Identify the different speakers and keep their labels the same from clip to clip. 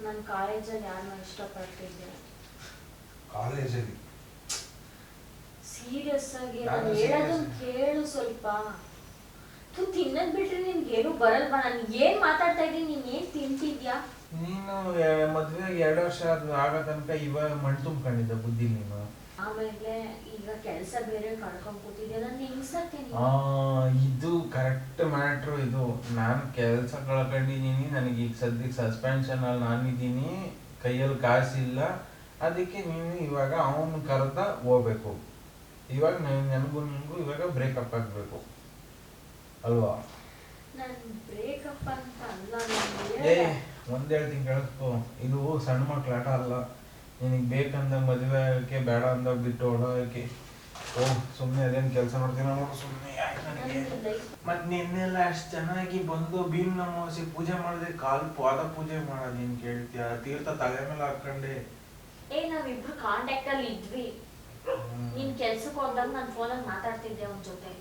Speaker 1: ನಾನು ಕಾಲೇಜಲ್ಲಿ ಯಾರನ್ನ ಇಷ್ಟಪಡ್ತಿದ್ದೆ.
Speaker 2: ಕಾಲೇಜಲ್ಲಿ
Speaker 1: ಸೀರಿಯಸ್ ಆಗಿ ನಾನು ಹೇಳೋದನ್ನ ಕೇಳು ಸ್ವಲ್ಪ. ತಿನ್ನೋದ್ ಬಿಟ್ರೆ ನಿನ್ಗೆ ಏನು ಬರಲ್ವಾ? ನಾನು ಏನ್ ಮಾತಾಡ್ತಾ ಇದ್ದೀನಿ, ನೀನ್ ಏನ್ ತಿಂತಿದ್ಯಾ?
Speaker 2: ನೀನು ಮದ್ವೆಗೆ 2 ವರ್ಷ ಆಗೋ ತನಕ ಇವಾಗ ಮಣ್ಣು ತುಂಬ್ಕೊಂಡಿದ್ದ ಬುದ್ಧಿ ನೀನು.
Speaker 1: ಆಮೇಲೆ ಈಗ ಕೆಲಸ ಬೇರೆ ಕಳ್ಕೊಂಡ್ ಕೂತಿದ್ಯಾ, ನಾನು ಹೆಂಗ್ಸಕ್ಕೆ
Speaker 2: ಇದು ಕರೆಕ್ಟ್ ಮ್ಯಾಟ್ರು. ಇದು ನಾನು ಕೆಲಸ ಕಳ್ಕೊಂಡಿದ್ದೀನಿ, ನನಗೆ ಈಗ ಸದ್ಯಕ್ಕೆ ಸಸ್ಪೆನ್ಷನ್ ಅಲ್ಲಿ ನಾನಿದ್ದೀನಿ, ಕೈಯಲ್ಲಿ ಕಾಸಿಲ್ಲ. ಅದಕ್ಕೆ ನೀನು ಇವಾಗ ಅವನು ಕರೆದ ಹೋಗ್ಬೇಕು. ಇವಾಗ ನನಗೂ ನಿಮಗೂ ಇವಾಗ ಬ್ರೇಕಪ್ ಆಗಬೇಕು ಅಲ್ವಾ?
Speaker 1: ನಾನು ಬ್ರೇಕಪ್ ಅಂತ ಅಲ್ಲ.
Speaker 2: ಒಂದ್ ಹೇಳ್ತೀನಿ ಕೇಳಿಸ್ಕೊ, ಇದು ಸಣ್ಣ ಮಕ್ಳ ಆಟ ಅಲ್ಲ. ನಿನಗೆ ಬೇಕಂದಾಗ ಮದುವೆ ಆಗೋಕ್ಕೆ, ಬೇಡ ಅಂದಾಗ ಬಿಟ್ಟು ಓಡೋಕೆ. ಸುಮ್ಮನೆ ಅದೇನು ಕೆಲಸ ಮಾಡ್ತೀನಿ ನೋಡು ಸುಮ್ಮನೆ. ನನಗೆ ಮತ್ತೆ ನಿನ್ನೆಲ್ಲ ಅಷ್ಟು ಚೆನ್ನಾಗಿ ಬಂದು ಭೀಮ್ ಅಮಾವಾಸ್ಯೆ ಪೂಜೆ ಮಾಡಿದ್ರೆ ಕಾಲು ಪಾದ ಪೂಜೆ ಮಾಡೋದೇನು ಕೇಳ್ತೀಯ? ತೀರ್ಥ ತಲೆ ಮೇಲೆ ಹಾಕೊಂಡೆ.
Speaker 1: ನಾವಿಬ್ರು ಕಾಂಟ್ಯಾಕ್ಟ್ ಅಲ್ಲಿ ಇದ್ವಿ. ನೀನ್ ಕೆಲ್ಸಕ್ಕೆ ಹೋದಾಗ ನಾನು ಫೋನಲ್ಲಿ ಮಾತಾಡ್ತಿದ್ದೆ ಅವನ ಜೊತೆ.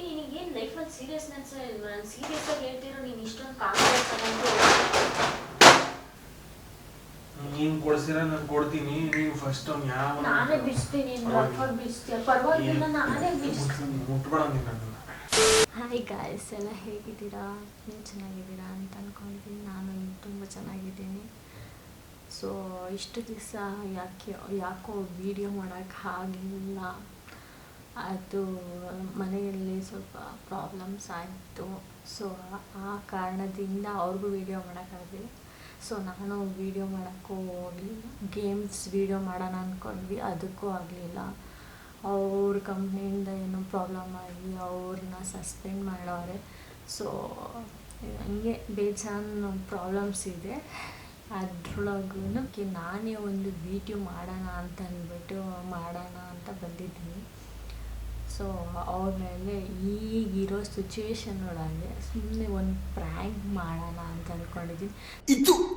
Speaker 1: ನಿನಗೇನು ಲೈಫಲ್ಲಿ ಸೀರಿಯಸ್ನೆಸ್ ಇಲ್ವಾ? ನಾನು ಸೀರಿಯಸ್ ಆಗಿ ಹೇಳ್ತಿರೋ, ನೀನು ಇಷ್ಟೊಂದು ಕಾನ್ಫಿಡೆನ್ಸ್ ಅನ್ನೋದು.
Speaker 2: ನೀನು ಕೊಡ್ಸಿರ ನಾನು ಕೊಡ್ತೀನಿ. ನೀವು ಫಸ್ಟ್ ಅವ್ನು ಯಾವ
Speaker 1: ನಾನೇ ಬಿಡಿಸ್ತೀನಿ, ಬಿಡಿಸ್ತೀಯ ಪರವಾಗಿಲ್ಲ, ನಾನೇ ಬಿಡಿಸ್ತೀನಿ.
Speaker 2: ಮುಟ್ಬೇಡ ನೀನು.
Speaker 1: ಹಾಯ್ ಗಾಯ್ಸ್, ಎಲ್ಲ ಹೇಗಿದ್ದೀರಾ? ನೀವು ಚೆನ್ನಾಗಿದ್ದೀರಾ ಅಂತ ಅಂದ್ಕೊಂಡಿದ್ದೀನಿ. ನಾನು ತುಂಬ ಚೆನ್ನಾಗಿದ್ದೀನಿ. ಸೊ ಇಷ್ಟು ದಿವಸ ಯಾಕೋ ವೀಡಿಯೋ ಮಾಡೋಕ್ಕಾಗಲಿಲ್ಲ. ಅದು ಮನೆಯಲ್ಲಿ ಸ್ವಲ್ಪ ಪ್ರಾಬ್ಲಮ್ಸ್ ಆಯಿತು. ಸೊ ಆ ಕಾರಣದಿಂದ ಅವ್ರಿಗೂ ವೀಡಿಯೋ ಮಾಡೋಕ್ಕಾಗಲಿಲ್ಲ. ಸೊ ನಾನು ವೀಡಿಯೋ ಮಾಡೋಕ್ಕೂ ಹೋಗಲಿಲ್ಲ. ಗೇಮ್ಸ್ ವೀಡಿಯೋ ಮಾಡೋಣ ಅಂದ್ಕೊಂಡ್ವಿ, ಅದಕ್ಕೂ ಆಗಲಿಲ್ಲ. ಅವ್ರ ಕಂಪ್ನಿಯಿಂದ ಏನೋ ಪ್ರಾಬ್ಲಮ್ ಆಗಿ ಅವ್ರನ್ನ ಸಸ್ಪೆಂಡ್ ಮಾಡವ್ರೆ. ಸೊ ಹಂಗೆ ಬೇಜಾನು ಪ್ರಾಬ್ಲಮ್ಸ್ ಇದೆ. ಅದ್ರೊಳಗೂ ನಾನೇ ಒಂದು ವೀಡಿಯೋ ಮಾಡೋಣ ಅಂತ ಅಂದ್ಬಿಟ್ಟು ಮಾಡೋಣ ಅಂತ ಬಂದಿದ್ದೀನಿ. ಸೊ ಅವ್ರ ಮೇಲೆ ಈಗಿರೋ ಸಿಚುವೇಶನ್ ಒಳಗೆ ಸುಮ್ಮನೆ ಒಂದು ಪ್ರ್ಯಾಂಕ್ ಮಾಡೋಣ ಅಂತ ಅಂದ್ಕೊಂಡಿದ್ದೀನಿ.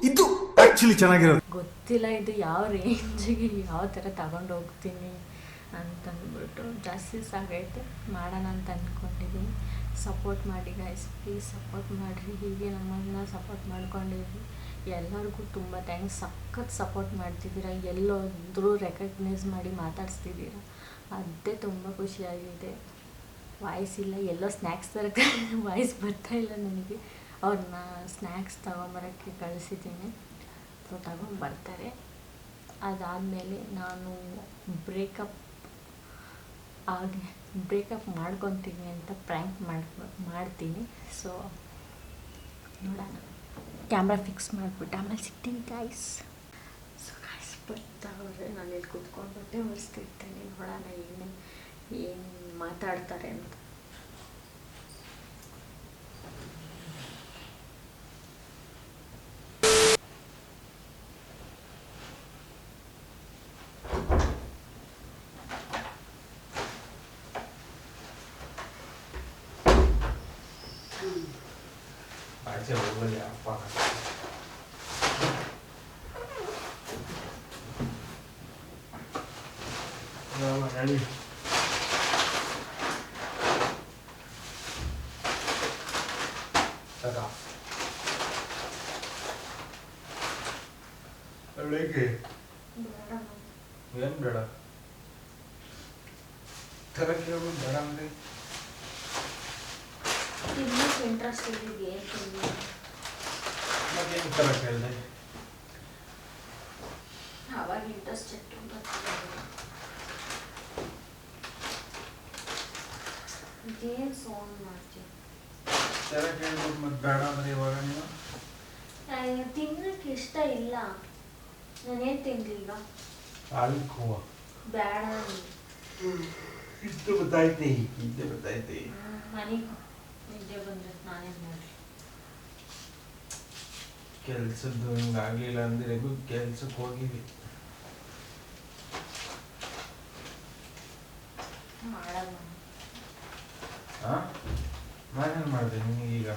Speaker 3: ಇದು ಆ್ಯಕ್ಚುಲಿ ಚೆನ್ನಾಗಿರೋದು.
Speaker 1: ಗೊತ್ತಿಲ್ಲ ಇದು ಯಾವ ರೇಂಜಿಗೆ ಯಾವ ಥರ ತಗೊಂಡು ಹೋಗ್ತೀನಿ ಅಂತಂದ್ಬಿಟ್ಟು. ಜಾಸ್ತಿ ಸಾಗೈತೆ, ಮಾಡೋಣ ಅಂತ ಅಂದ್ಕೊಂಡಿದ್ದೀನಿ. ಸಪೋರ್ಟ್ ಮಾಡಿ ಗೈಸ್, ಪ್ಲೀಸ್ ಸಪೋರ್ಟ್ ಮಾಡಿರಿ. ಹೀಗೆ ನಮ್ಮನ್ನ ಸಪೋರ್ಟ್ ಮಾಡ್ಕೊಂಡಿದ್ವಿ. ಎಲ್ಲರಿಗೂ ತುಂಬ ಥ್ಯಾಂಕ್ಸ್. ಸಖತ್ ಸಪೋರ್ಟ್ ಮಾಡ್ತಿದ್ದೀರಾ. ಎಲ್ಲೋದ್ರೂ ರೆಕಗ್ನೈಸ್ ಮಾಡಿ ಮಾತಾಡಿಸ್ತಿದ್ದೀರ, ಅದೇ ತುಂಬ ಖುಷಿಯಾಗಿದೆ. ವಾಯ್ಸ್ ಇಲ್ಲ, ಎಲ್ಲೋ ಸ್ನ್ಯಾಕ್ಸ್ ತರಕ್ಕೆ ವಾಯ್ಸ್ ಬರ್ತಾಯಿಲ್ಲ ನನಗೆ. ಅವ್ರನ್ನ ಸ್ನ್ಯಾಕ್ಸ್ ತೊಗೊಂಬರೋಕ್ಕೆ ಕಳಿಸಿದ್ದೀನಿ. ಸೊ ತಗೊಂಬರ್ತಾರೆ. ಅದಾದಮೇಲೆ ನಾನು ಬ್ರೇಕಪ್ ಮಾಡ್ಕೊತೀನಿ ಅಂತ ಪ್ರ್ಯಾಂಕ್ ಮಾಡ್ತೀನಿ. ಸೊ ನೋಡೋಣ. ಕ್ಯಾಮ್ರಾ ಫಿಕ್ಸ್ ಮಾಡಿಬಿಟ್ಟು ಆಮೇಲೆ ಸಿಗ್ತೀನಿ ಗಾಯ್ಸ್. So guys ಬರ್ತಾವ್ರೆ. ನಾನು ಇಲ್ಲಿ ಕೂತ್ಕೊಂಡು ಬಟ್ಟೆ ಒರೆಸ್ತಿರ್ತೇನೆ. ನೋಡೋಣ ಏನು ಮಾತಾಡ್ತಾರೆ ಅಂತ.
Speaker 2: ಆಚೆ ಹೋಗಲಿ ಅಪ್ಪ. ಹೇಳಿ ಹೇಗೆ ಏನು ಬೇಡ ತರಕ್ಕೆ ಹೇಳ್ಬೋದು. ಬೇಡ ಅಂದರೆ
Speaker 1: ಇಂಟ್ರೆಸ್ಟ್ ಇದ್ದಿದೆ.
Speaker 2: ಮತ್ತೇನು ತರಕ್ಕೆ ಹೇಳಿದೆ?
Speaker 1: ಅವಾಗ ಇಂಟ್ರೆಸ್ಟ್ ಇಟ್ಟು ಏನು ಸೌಂಡ್ ಮಾಡ್ತೀವಿ.
Speaker 2: ತರಕ್ಕೆ ಹೇಳ್ಬೋದು. ಮತ್ತೆ ಬೇಡ ಅಂದರೆ ಇವಾಗ ನೀವು
Speaker 1: ತಿನ್ನಕ್ಕೆ ಇಷ್ಟ ಇಲ್ಲ. ನಾನೇನು ತಿನ್ಲಿಲ್ಲ.
Speaker 2: ಆಲ್ಕೋವ
Speaker 1: ಬೇಡ.
Speaker 2: ಇದ್ದು ಗೊತ್ತಾಯ್ತು.
Speaker 1: ನನಗೆ ನಿದ್ದೆ ಬಂದ್ರೆ ನಾನೇನು ಮಾಡಿ.
Speaker 2: ಕೆಲ್ಸದ್ದು ಹಿಂಗಾಗಲಿಲ್ಲ ಅಂದರೆ ಕೆಲ್ಸಕ್ಕೆ ಹೋಗಿವಿ.
Speaker 1: ಮಾಡಲ್ಲ.
Speaker 2: ಹಾಂ ನಾನೇನು ಮಾಡಿದೆ ನಿನಗೀಗ?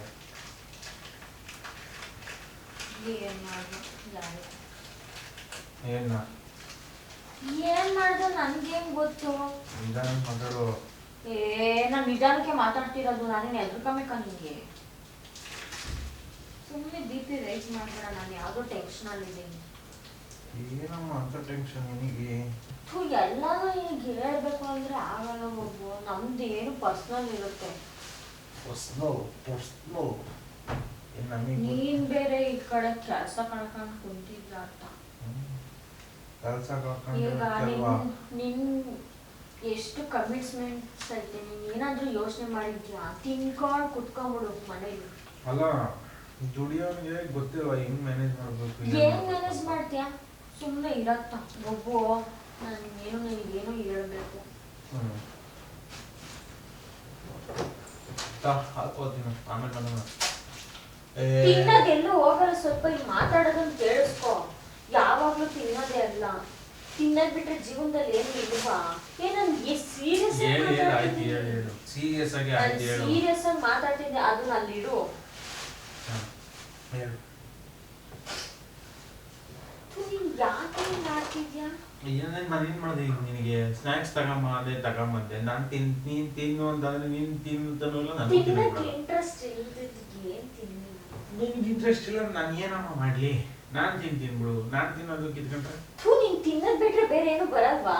Speaker 1: ಏನು ಮಾಡ್ದು ಏನು ಮಾಡ್ದು ನನಗೇನು ಗೊತ್ತು.
Speaker 2: ನಿಧಾನ ಮಾತಾಡೋ.
Speaker 1: ನಾನು ನಿಧಾನಕ್ಕೆ ಮಾತಾಡ್ತಿರೋದು. ನಾನೇನು ಹೆದರ್ಕಬೇಕಾ ನಿಮಗೆ? ಸುಮ್ಮನೆ ಬಿ ಪಿ ರೈಸ್ ಮಾಡ್ಬೇಡ, ನಾನು ಯಾವುದೋ ಟೆನ್ಷನಲ್ಲಿದ್ದೀನಿ.
Speaker 2: ಏನಮ್ಮ ಅಂತ ಟೆನ್ಷನ್ ನಿನಗೆ?
Speaker 1: ಎಲ್ಲಾನು ಈಗ ಹೇಳ್ಬೇಕು ಅಂದರೆ ಆಗಲ್ಲ ಮಗು. ನಮ್ದು ಏನು ಪರ್ಸ್ನಲ್ ಇರುತ್ತೆ. ನೀನ್ ಬೇರೆ ಈ ಕಡೆ ಕೆಲಸ ಕಳ್ಕೊಂಡು ಕುಂತಿದ್ದ ಅಂತ. ಈಗ ನಿನ್ ಎಷ್ಟು ಕಮಿಟ್ಮೆಂಟ್ಸ್ ಐತೆ, ನೀನ್ ಏನಾದ್ರೂ ಯೋಚನೆ ಮಾಡಿದ್ಯಾ? ತಿನ್ಕೊಂಡು ಕುತ್ಕೊಂಡ್ಬಿಡು ಮನೇಲಿ.
Speaker 2: ಅಲ್ಲ, ದುಡಿಯೋನಿಗೆ ಗೊತ್ತಿಲ್ಲ ಹೆಂಗ್ ಮ್ಯಾನೇಜ್ ಮಾಡ್ಬೇಕು.
Speaker 1: ಹೆಂಗ್ ಮ್ಯಾನೇಜ್ ಮಾಡ್ತೀಯಾ? ಸುಮ್ಮನೆ ಇರತ್ತ ಒಬ್ಬು. ನನಗೇನು ಹೇಳ್ಬೇಕು.
Speaker 2: ಹಾಕೋತೀನಿ ಆಮೇಲೆ ಮಾಡೋಣ.
Speaker 1: ತಿನ್ನೋದೆಲ್ಲೂ ಹೋಗಲ್ಲ. ಸ್ವಲ್ಪ ಇಲ್ಲಿ ಮಾತಾಡೋದನ್ನ ಕೇಳಿಸ್ಕೊ. ಯಾವಾಗ್ಲೂ ತಿನ್ನೋದೇ ಅಲ್ಲ. ತಿನ್ನೋದ್ ಬಿಟ್ರೆ ಜೀವನದಲ್ಲಿ ಏನು ಇಲ್ವಾ? ನನ್ಗೆ ಸೀರಿಯಸ್ ಆಗಿ ಮಾತಾಡ್ತಿದ್ದೆ. ಅದನ್ನ ಅಲ್ಲಿಡು. ನೀನ್ ಯಾಕೆ ಮಾಡ್ತಿದ್ಯಾ?
Speaker 2: ನಾನೇನ್ ಮಾಡಿದೆ? ಈಗ ನಿನಗೆ ಸ್ನಾಕ್ಸ್ ತಗೊಂಬ ಅದೇ ತಗೊಂಬಂದೆ. ನಾನು ನೀನ್ ತಿನ್ನು ಅಂತಂದ್ರೆ ನೀನ್ ತಿನ್ನಲ್ಲ.
Speaker 1: ತಿನ್ನಕ್ಕೆ ಇಂಟ್ರೆಸ್ಟ್ ಇಲ್ದಿದ್ದು ಏನ್ ತಿನ್ನಿ?
Speaker 2: ನಿನ್ಗೆ ಇಂಟ್ರೆಸ್ಟ್ ಇಲ್ಲ, ನಾನು ಏನಮ್ಮ ಮಾಡ್ಲಿ? ನಾನ್ ತಿಂತೀನಿ ಬಿಡು. ನಾನ್ ತಿನ್ನೋದು ಕಿತ್ಕೊಂಡ್ರೆ
Speaker 1: ನೀನ್ ತಿನ್ನೋದ್ ಬಿಟ್ರೆ ಬೇರೆ ಏನು ಬರಲ್ವಾ?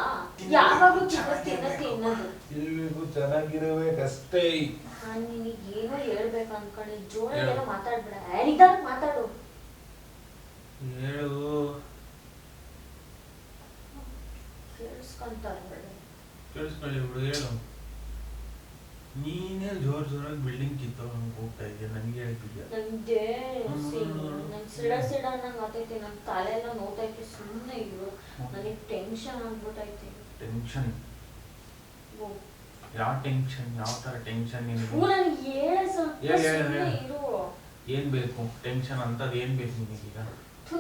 Speaker 1: ಯಾವಾಗ್ಲೂ ತಿನ್ನೋದು
Speaker 2: ತಿನ್ಬೇಕು, ಚೆನ್ನಾಗಿರ್ಬೇಕಷ್ಟೇ.
Speaker 1: ನಾನ್ ನಿನಗೇನೋ ಹೇಳ್ಬೇಕು ಅನ್ಕೊಂಡೆ. ಜೋರಾಗೆಲ್ಲ ಮಾತಾಡ್ಬೇಡ. ಯಾರಿಗಾರ ಮಾತಾಡು.
Speaker 2: ಹೇಳು. ಕೇಳಿಸ್ಕೊಳ್ಳಿ ಬಿಡು, ಹೇಳು. ನೀನೇ ಜೋರಾಗಿ ಬಿಲ್ಡಿಂಗ್ ಕಿತ್ತೋಗಂಗ್ ಹೋಗ್ತಾ ಇದೆಯಾ? ನನಗೆ ಹೇಳ್ತಿದ್ಯಾ?
Speaker 1: ನಂಗೆ ಸಿಡ ನಂಗೆ ಆತೈತೆ. ನನ್ನ ತಲೆ ಎಲ್ಲ ನೋತೈತೆ. ಸುಮ್ಮನೆ ಇರು. ನನಗೆ ಟೆನ್ಷನ್ ಆಗ್ಬಿಟ್ಟೈತೆ.
Speaker 2: ಟೆನ್ಷನ್? ಯಾವ ಟೆನ್ಷನ್? ಯಾವ ತರ ಟೆನ್ಷನ್ ನಿನಗೆ?
Speaker 1: ನನಗೆ ಇರು.
Speaker 2: ಏನ್ ಬೇಕು ಟೆನ್ಷನ್ ಅಂತದ್? ಏನ್ ಬೇಕು ನಿನಗೀಗ?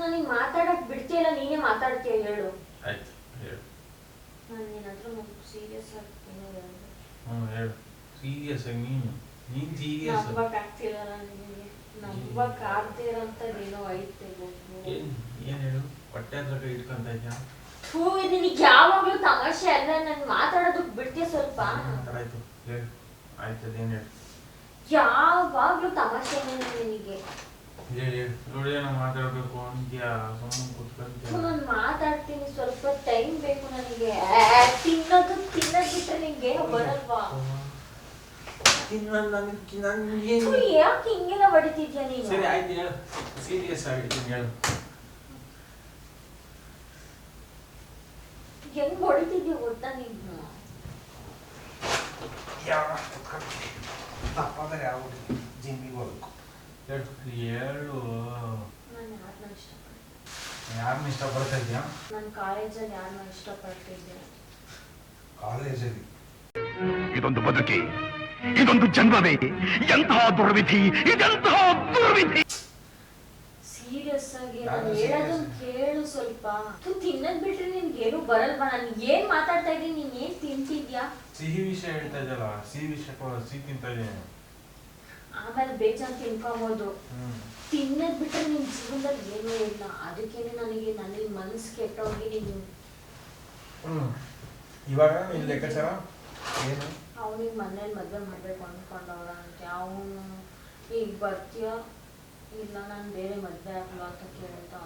Speaker 1: ನನಗೆ ಮಾತಾಡಕ್ ಬಿಡ್ತೀಯಲ್ಲ, ನೀನೇ ಮಾತಾಡ್ತೀಯ. ಹೇಳು.
Speaker 2: ಆಯ್ತು, ಹೇಳು.
Speaker 1: ನಾನು ನಿನ್ನ ಹತ್ರ ಸೀರಿಯಸ್ ಆಗಿ
Speaker 2: ಹೇಳು. ಸೀರಿಯಸ್ ಆಗಿ ನೀನ್ ಸೀರಿಯಸ್
Speaker 1: ನಂಬಕ್ ಆಗ್ತಿಲ್ಲ. ನಿನಗೆ ನಂಬಕ್ ಆಗ್ತಿರೋಂಥದ್ದೇನೋ ಐತೆ.
Speaker 2: ಏನ್ ಹೇಳು? ಹೊಟ್ಟೆ ಹತ್ರ ಕೈ ಇಟ್ಕೊಂತ ಇದ್ಯಾ?
Speaker 1: ನಿನಗೆ ಯಾವಾಗ್ಲೂ ತಮಾಷೆ ಅಲ್ಲ. ನಾನು ಮಾತಾಡೋದಕ್ ಬಿಡ್ತೀಯ ಸ್ವಲ್ಪ?
Speaker 2: ಆಯ್ತು, ಹೇಳು. ಆಯ್ತು, ಅದೇನ್ ಹೇಳು?
Speaker 1: ಯಾವಾಗ್ಲೂ ತಮಾಷೆನೇ ನಿನಗೆ.
Speaker 2: ಹೇಳಿ ನೋಡಿ, ನಾವು ಮಾತಾಡ್ಬೇಕು ಅಂತ್ಯಾ? ಸುಮ್ಮನೆ ಕೂತ್ಕೊಂತೀಯ?
Speaker 1: ನಾನು ಮಾತಾಡ್ತೀನಿ. ಸ್ವಲ್ಪ ಟೈಮ್ ಬೇಕು ನನಗೆ. ತಿನ್ನೋದು ಬಿಟ್ರೆ ನಿಂಗೆ ಏನೋ ಬರಲ್ವಾ? ಯಾಕೆ ಹಿಂಗೆಲ್ಲ ಹೊಡಿತಿದ್ಯಾ ನೀನು?
Speaker 2: ಸರಿ ಆಯ್ತು, ಹೇಳು. ಸೀರಿಯಸ್ ಆಗಿದ್ದೀನಿ, ಹೇಳು.
Speaker 1: ಹೆಂಗ್ ಹೊಡಿತಿದ್ಯಾ ಗೊತ್ತಾ ನೀನು?
Speaker 2: ತಪ್ಪಾದ್ರೆ ಯಾವ ಜಿಮ್ಮಿಗೆ ಹೋಗ್ಬೇಕು? ಹೇಳು.
Speaker 1: ನಾನು ಯಾರನ್ನ ಇಷ್ಟಪಡ್ತೀನಿ?
Speaker 2: ಯಾರನ್ನ ಇಷ್ಟಪಡ್ತಾ ಇದೆಯಾ?
Speaker 1: ನಾನು ಕಾಲೇಜಲ್ಲಿ ಯಾರನ್ನ ಇಷ್ಟಪಡ್ತಿದ್ದೆ?
Speaker 2: ಕಾಲೇಜಲ್ಲಿ?
Speaker 3: ಇದೊಂದು ಬದುಕಿ, ಇದೊಂದು ಜನ್ಮವೇ, ಎಂತಹ ದುರ್ವಿಧಿ, ಇದೆಂತಹ ದುರ್ವಿಧಿ.
Speaker 1: ಸೀರಿಯಸ್ ಆಗಿ ನಾನು ಹೇಳೋದನ್ನ ಕೇಳು ಸ್ವಲ್ಪ. ತಿನ್ನೋದ್ ಬಿಟ್ರೆ ನಿನ್ಗೇನು ಬರಲ್ವಾ? ನಾನು ಏನ್ ಮಾತಾಡ್ತಾ ಇದ್ದೀನಿ? ನೀನ್ ಏನ್ ತಿಂತಿದ್ಯಾ?
Speaker 2: ಸಿಹಿ ವಿಷಯ ಹೇಳ್ತಾ ಇದ್ದಲ್ಲ, ಸಿಹಿ ವಿಷಯ ಸಿಹಿ ತಿಂತ ಇದ್ದೀನಿ.
Speaker 1: ಆಮೇಲೆ ಬೇಜಾನ್ ತಿನ್ಕೋಬಹುದು. ತಿನ್ನೋದ್ ಬಿಟ್ರೆ ನಿನ್ ಜೀವನದಲ್ಲಿ ಏನೂ ಇಲ್ಲ. ಅದಕ್ಕೇನೆ ನನಗೆ ಮನಸ್ಸು ಕೆಟ್ಟೋಗಿ ನೀನು.
Speaker 2: ಇವಾಗ ನಿನ್ ಲೆಕ್ಕಾಚಾರ ಏನು?
Speaker 1: ಅವನಿಗೆ ಮನೇಲಿ ಮದುವೆ ಮಾಡ್ಬೇಕು ಅನ್ಕೊಂಡವ್ರ ಅಂತೆ. ಅವನು ಈಗ ಬರ್ತೀಯ ಇಲ್ಲ ನಾನು ಬೇರೆ ಮದುವೆ ಆಗ್ಲೋ ಅಂತ ಕೇಳ್ತಾ.